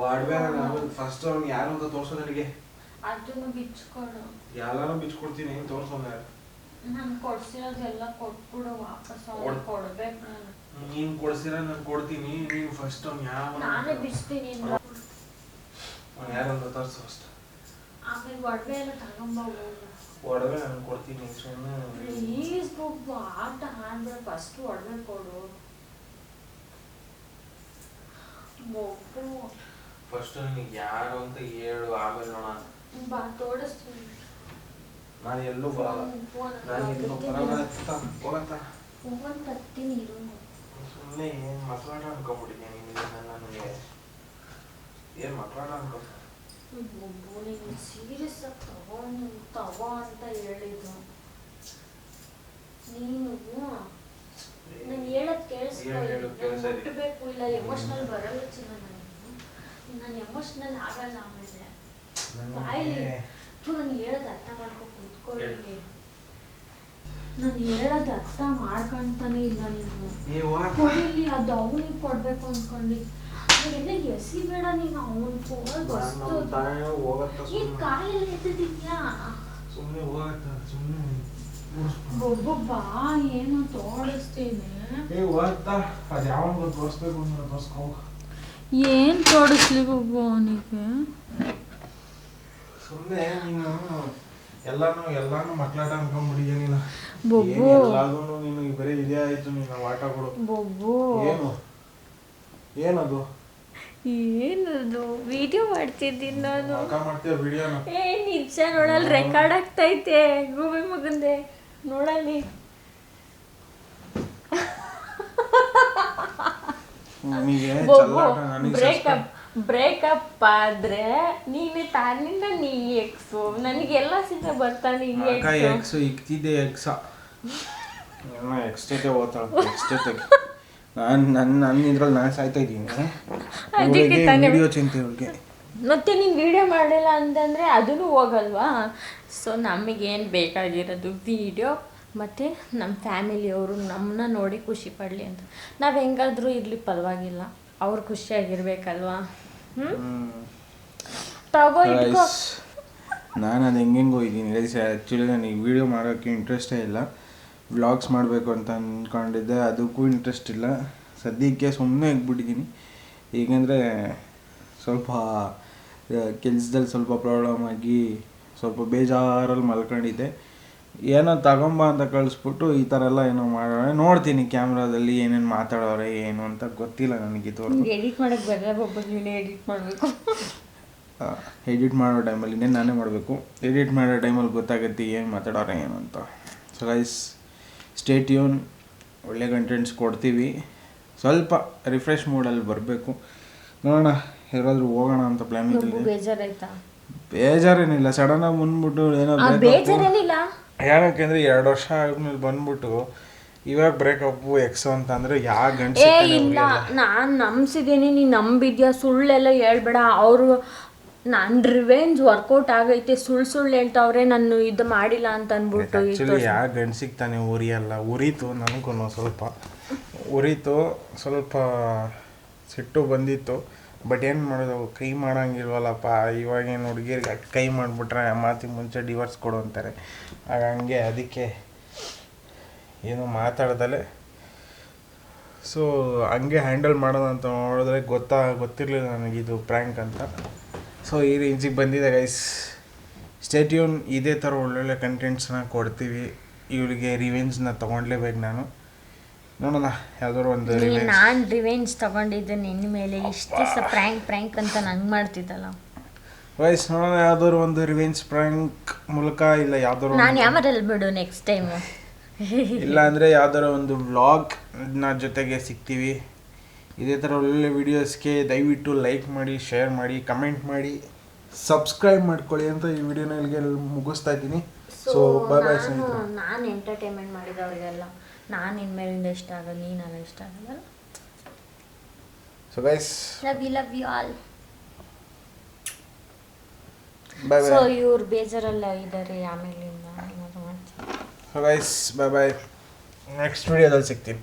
Speaker 2: ಒಡವೆ ಫಸ್ಟ್ ಅವ್ನು ಯಾರು ಅಂತ ತೋರಿಸೋ ನನಗೆ.
Speaker 1: ಅದನ್ನು ಬಿಚ್ಕೊಡು.
Speaker 2: ಎಲ್ಲಾನು ಬಿಚ್ಕೊಡ್ತೀನಿ. ತೋರಿಸೋಣ ಯಾರು.
Speaker 1: ನಾನು ಕೊಡ್ಸಿರೋದೆಲ್ಲ ಕೊಟ್ಬಿಡು ವಾಪಸ್. ಅವ್ನು ಕೊಡ್ಬೇಕು. ನಾನು
Speaker 2: ನೀನು ಕೊಡ್ಸಿರ ನಾನು ಕೊಡ್ತೀನಿ. ನೀನು ಫಸ್ಟ್ ಅವ್ನು ಯಾವ
Speaker 1: ನಾನೇ ಬಿಚ್ತೀನಿ.
Speaker 2: ಅವ್ನು ಯಾರು ಅಂತ ತೋರಿಸು ಫಸ್ಟ್.
Speaker 1: ಆಮೇಲೆ ಒಡವೆ ಎಲ್ಲ ತಗೊಂಬ ಹೋಗು.
Speaker 2: ಒಡವೆ ನಾನು ಕೊಡ್ತೀನಿ ಸುಮ್ಮನೆ.
Speaker 1: ಪ್ಲೀಸ್ ಬೊಬ್ಬು, ಆಟ ಆಡ್ಬೇಡ, ಫಸ್ಟ್ ಒಡವೆ ಕೊಡು ಬೊಬ್ಬು.
Speaker 2: ಫಸ್ಟ್ ನಿನಗೆ ಯಾರು ಅಂತ ಹೇಳು, ಆಮೇಲೆ ನೋಡೋಣ.
Speaker 1: ಬಾ ತೋಡಿಸ್ತೀನಿ.
Speaker 2: ನಾನು ಎಲ್ಲೂ ಬರಲ್ಲ. ನಾನು ಎಲ್ಲೂ ಬರಲ್ಲ ಹೋಗಂತ.
Speaker 1: ಫೋನ್ ತತ್ತೀನಿ ಇರು.
Speaker 2: ಸುಮ್ಮನೆ ಏನು ಮಕ್ಕಳಾಟ ಅನ್ಕೊಂಡ್ಬಿಟ್ಟಿದ್ದೀನಿ ನನಗೆ. ಏನು ಮಕ್ಕಳಾಟ ಅನ್ಕೊ.
Speaker 1: ಬೊಬ್ಬು ನೀನು ಸೀರಿಯಸ್ ಆಗಿ ತಗೋ ಅಂತ ಹೇಳಿದ್ದು ನೀನು. ನಾನು ಹೇಳೋದು ಕೇಳಿಸ್ಬೇಕು, ಇಲ್ಲ ಎಮೋಷ್ನಲ್ ಬರಲ್ಲ ಚಿನ್ನ. ನಾನು ಎಮೋಷ್ನಲ್ ಆಗಲ್ಲ. ಆಮೇಲೆ ಬಾಯಲ್ಲಿ ನಾನು ಹೇಳೋದು ಅರ್ಥ ಮಾಡ್ಕೊಂಡು ಕೂತ್ಕೊಳ್ಳಿ. ನಾನು ಹೇಳೋದು ಅರ್ಥ ಮಾಡ್ಕೊಂತಾನೆ ಇಲ್ಲ ನೀನು. ಕೊಡಿಲಿ, ಅದು ಅವನಿಗೆ ಕೊಡ್ಬೇಕು ಅಂದ್ಕೊಂಡು ಎಲ್ಲ ಎಸಿಬೇಡ ನೀನು. ಅವನು ಈ ಕಾಯಲ್ಲಿ ಎತ್ತಿದ್ಯಾ
Speaker 2: ಸುಮ್ಮನೆ ಹೋಗತ್ತ. ಸುಮ್ಮನೆ
Speaker 1: ಬೊಬ್ಬ ಬಾ, ಏನು ತೋಡಿಸ್ತೀನಿ.
Speaker 2: ಅದು ಯಾವಾಗ ತೋರಿಸ್ಬೇಕು ಅಂತ ತೋರಿಸ್ಕೊ.
Speaker 1: ಏನು ತೋಡಿಸ್ಲಿ ಬೊಬ್ಬ ಅವನಿಗೆ?
Speaker 2: ಸುಮ್ಮನೆ ನೀನು ಎಲ್ಲಾನು ಮಕ್ಕಳಾಟ ಅನ್ಕೊಂಡ್ಬಿಟ್ಟಿದ್ಯಾ ನೀನು.
Speaker 1: ಬೊಬ್ಬು
Speaker 2: ಎಲ್ಲಾದ್ರೂ ನೀನು ಬರೀ ಇದೇ ಆಯ್ತು ನೀನು ಆಟಗಳು.
Speaker 1: ಬೊಬ್ಬು
Speaker 2: ಏನದು
Speaker 1: ಏನದು? ವಿಡಿಯೋ ಮಾಡ್ತಿದ್ದೀನಿ ನಾನು.
Speaker 2: ಮಾಡ್ತೀಯ ವಿಡಿಯೋನ?
Speaker 1: ನಿಜ ನೋಡಲ್, ರೆಕಾರ್ಡ್ ಆಗ್ತೈತೆ. ಗೂಬೆ ಮಗಂದೆ ನೋಡಲ್ಲಿ. ಬ್ರೇಕಪ್ ಆದ್ರೆ ನೀನು ತಾನಿಂದ ನೀ ಎಕ್ಸು, ನನಗೆಲ್ಲ ಸಿಕ್ಕ ಬರ್ತಾನೆ.
Speaker 2: ಎಕ್ಸು ಇಕ್ತಿದ್ದೆ ಎಕ್ಸ್ ಜೊತೆ ಓದ್ತಾಳ. ಎಕ್ಸ್ ಜೊತೆಗೆ ನನ್ನ ಇದ್ರಲ್ಲಿ ನಾನು ಸಾಯ್ತಾ ಇದ್ದೀನಿ. ವಿಡಿಯೋ ಚಿಂತೆ ಅವ್ರಿಗೆ.
Speaker 1: ಮತ್ತೆ ನೀನು ವಿಡಿಯೋ ಮಾಡಿಲ್ಲ ಅಂತಂದರೆ ಅದೂ ಹೋಗಲ್ವಾ? ಸೊ ನಮಗೇನು ಬೇಕಾಗಿರೋದು ವಿಡಿಯೋ, ಮತ್ತು ನಮ್ಮ ಫ್ಯಾಮಿಲಿಯವರು ನಮ್ಮನ್ನ ನೋಡಿ ಖುಷಿ ಪಡಲಿ ಅಂತ. ನಾವು ಹೆಂಗಾದರೂ ಇರಲಿ ಪರವಾಗಿಲ್ಲ, ಅವ್ರು ಖುಷಿಯಾಗಿರ್ಬೇಕಲ್ವಾ? ತಗೋ ಇಟ್ಕೋ.
Speaker 2: ನಾನು ಅದು ಹೆಂಗೆಂಗೋ ಇದ್ದೀನಿ. ಆ್ಯಕ್ಚುಲಿ ನನಗೆ ವೀಡಿಯೋ ಮಾಡೋಕ್ಕೆ ಇಂಟ್ರೆಸ್ಟೇ ಇಲ್ಲ. ವ್ಲಾಗ್ಸ್ ಮಾಡಬೇಕು ಅಂತ ಅಂದ್ಕೊಂಡಿದ್ದೆ, ಅದಕ್ಕೂ ಇಂಟ್ರೆಸ್ಟ್ ಇಲ್ಲ. ಸದ್ಯಕ್ಕೆ ಸುಮ್ಮನೆ ಆಗಿಬಿಟ್ಟಿದ್ದೀನಿ. ಈಗಂದರೆ ಸ್ವಲ್ಪ ಕೆಲಸದಲ್ಲಿ ಸ್ವಲ್ಪ ಪ್ರಾಬ್ಲಮ್ ಆಗಿ ಸ್ವಲ್ಪ ಬೇಜಾರಲ್ಲಿ ಮಲ್ಕೊಂಡಿದ್ದೆ. ಏನೋ ತಗೊಂಬ ಅಂತ ಕಳಿಸ್ಬಿಟ್ಟು ಈ ಥರ ಎಲ್ಲ ಏನೋ ಮಾಡೋಣ. ನೋಡ್ತೀನಿ ಕ್ಯಾಮ್ರಾದಲ್ಲಿ ಏನೇನು ಮಾತಾಡೋರೆ ಏನು ಅಂತ ಗೊತ್ತಿಲ್ಲ ನನಗೆ. ಇದುವರೆಗೂ
Speaker 1: ಎಡಿಟ್ ಮಾಡೋಕ್ಕೆ ಬರಲ್ಲ ಬೊಬ್ಬ, ನೀನೇ ಎಡಿಟ್ ಮಾಡಬೇಕು.
Speaker 2: ಎಡಿಟ್ ಮಾಡೋ ಟೈಮಲ್ಲಿ ಇನ್ನೇನು ನಾನೇ ಮಾಡಬೇಕು. ಎಡಿಟ್ ಮಾಡೋ ಟೈಮಲ್ಲಿ ಗೊತ್ತಾಗುತ್ತೆ ಏನು ಮಾತಾಡೋರೆ ಏನು ಅಂತ. So guys, stay tune. ಒಳ್ಳೆ ಕಂಟೆಂಟ್ಸ್ ಕೊಡ್ತೀವಿ. ಸ್ವಲ್ಪ ರಿಫ್ರೆಶ್ ಮೂಡಲ್ಲಿ ಬರಬೇಕು. ನೋಡೋಣ ಎಲ್ಲಾದರೂ ಹೋಗೋಣ ಅಂತ ಪ್ಲ್ಯಾನ್ ಇದೆ.
Speaker 1: ಬೇಜಾರಾಯ್ತಾ?
Speaker 2: ಬೇಜಾರೇನಿಲ್ಲ. ಸಡನ್ನಾಗಿ ಬಂದ್ಬಿಟ್ಟು ಏನೋ
Speaker 1: ಬೇಜಾರೇನಿಲ್ಲ.
Speaker 2: ಏನಕ್ಕೆ ಅಂದರೆ 2 ವರ್ಷ ಆದ್ಮೇಲೆ ಬಂದ್ಬಿಟ್ಟು ಇವಾಗ ಬ್ರೇಕಪ್ಪು ಎಕ್ಸು ಅಂತ ಅಂದರೆ ಯಾವ ಗಂಟೆ
Speaker 1: ಇಲ್ಲ, ನಾನು ನಂಬಿಸಿದ್ದೀನಿ, ನೀನು ನಂಬಿದ್ಯಾ? ಸುಳ್ಳೆಲ್ಲ ಹೇಳ್ಬೇಡ. ಅವರು ನಾನು ರಿವೆಂಜ್ ವರ್ಕೌಟ್ ಆಗೈತೆ, ಸುಳ್ಳು ಹೇಳ್ತಾವ್ರೆ ನಾನು ಇದು ಮಾಡಿಲ್ಲ ಅಂತ ಅಂದ್ಬಿಟ್ಟು.
Speaker 2: ಆ್ಯಕ್ಚುಲಿ ಯಾವ ಗಂಡ್ಸಿಗೆ ತಾನೇ ಉರಿಯಲ್ಲ. ಉರಿತು, ನನಗೂ ಸ್ವಲ್ಪ ಉರಿತು, ಸ್ವಲ್ಪ ಸಿಟ್ಟು ಬಂದಿತ್ತು. ಬಟ್ ಏನು ಮಾಡೋದು, ಕೈ ಮಾಡೋಂಗಿಲ್ವಲ್ಲಪ್ಪ. ಇವಾಗೇನು ಹುಡುಗಿರಿಗೆ ಕೈ ಮಾಡಿಬಿಟ್ರೆ ಮಾತಿಗೆ ಮುಂಚೆ ಡಿವೋರ್ಸ್ ಕೊಡು ಅಂತಾರೆ. ಆಗ ಹಂಗೆ ಅದಕ್ಕೆ ಏನು ಮಾತಾಡ್ದಲೆ ಸೊ ಹಂಗೆ ಹ್ಯಾಂಡಲ್ ಮಾಡೋದು ಅಂತ ನೋಡಿದ್ರೆ ಗೊತ್ತಿರಲಿಲ್ಲ ನನಗಿದು ಪ್ರ್ಯಾಂಕ್ ಅಂತ. ಸೊ ಈ ರೇಂಜಿಗೆ ಬಂದಿದೆ ಗೈಸ್. Stay tune. ಇದೇ ಥರ ಒಳ್ಳೊಳ್ಳೆ ಕಂಟೆಂಟ್ಸ್ನ ಕೊಡ್ತೀವಿ. ಇವಳಿಗೆ ರಿವೆಂಜ್ನ ತೊಗೊಂಡ್ಲೇಬೇಕು ನಾನು. ನೋಡೋಣ ಯಾವ್ದಾದ್ರು ಒಂದು
Speaker 1: ನಾನು ರಿವೆಂಜ್ ತೊಗೊಂಡಿದ್ದೆ ನಿನ್ನ ಮೇಲೆ. ಇಷ್ಟು ದಿವಸ ಪ್ರ್ಯಾಂಕ್ ಅಂತ ನಂಗೆ ಮಾಡ್ತಿದ್ದಲ್ಲ
Speaker 2: ವಯಸ್ಸು. ನೋಡೋಣ ಯಾವ್ದಾದ್ರು ಒಂದು ರಿವೆಂಜ್ ಪ್ರ್ಯಾಂಕ್ ಮೂಲಕ, ಇಲ್ಲ ಯಾವ್ದಾದ್ರು
Speaker 1: ನಾನು ಯಾವರಲ್ಲಿ ಬಿಡು ನೆಕ್ಸ್ಟ್ ಟೈಮು.
Speaker 2: ಇಲ್ಲ ಅಂದರೆ ಯಾವ್ದಾರ ಒಂದು ವ್ಲಾಗ್ನ ಜೊತೆಗೆ ಸಿಗ್ತೀವಿ. ಇದೇ ಥರ ಒಳ್ಳೊಳ್ಳೆ ವೀಡಿಯೋಸ್ಗೆ ದಯವಿಟ್ಟು ಲೈಕ್ ಮಾಡಿ, ಶೇರ್ ಮಾಡಿ, ಕಮೆಂಟ್ ಮಾಡಿ, ಸಬ್ಸ್ಕ್ರೈಬ್ ಮಾಡ್ಕೊಳ್ಳಿ ಅಂತ ಈ ವಿಡಿಯೋನ ಇಲ್ಲಿಗೆ ಮುಗಿಸ್ತಾ ಇದ್ದೀನಿ. ಸೊ ಬಾಯ್ ಬಾಯ್.
Speaker 1: ನಾನು ಎಂಟರ್ಟೈನ್ಮೆಂಟ್ ಮಾಡಿದವರಿಗೆಲ್ಲ ನಾನು ಇನ್ಮೇಲಿಂದ ಇಷ್ಟ ಆಗಲ್ಲ, ನೀನೆಲ್ಲ ಇಷ್ಟ ಆಗಲ್ಲ.
Speaker 2: So guys,
Speaker 1: love you all.
Speaker 2: Bye
Speaker 1: so
Speaker 2: bye.
Speaker 1: ಇವ್ರು ಬೇಜಾರಲ್ಲ ಇದ್ದಾರೆ, ಆಮೇಲಿಂದ ಏನಾದ್ರು ಮಾಡ್ತೀನಿ.
Speaker 2: So guys, bye bye. Next ವಿಡಿಯೋದಲ್ಲಿ ಸಿಗ್ತೀನಿ.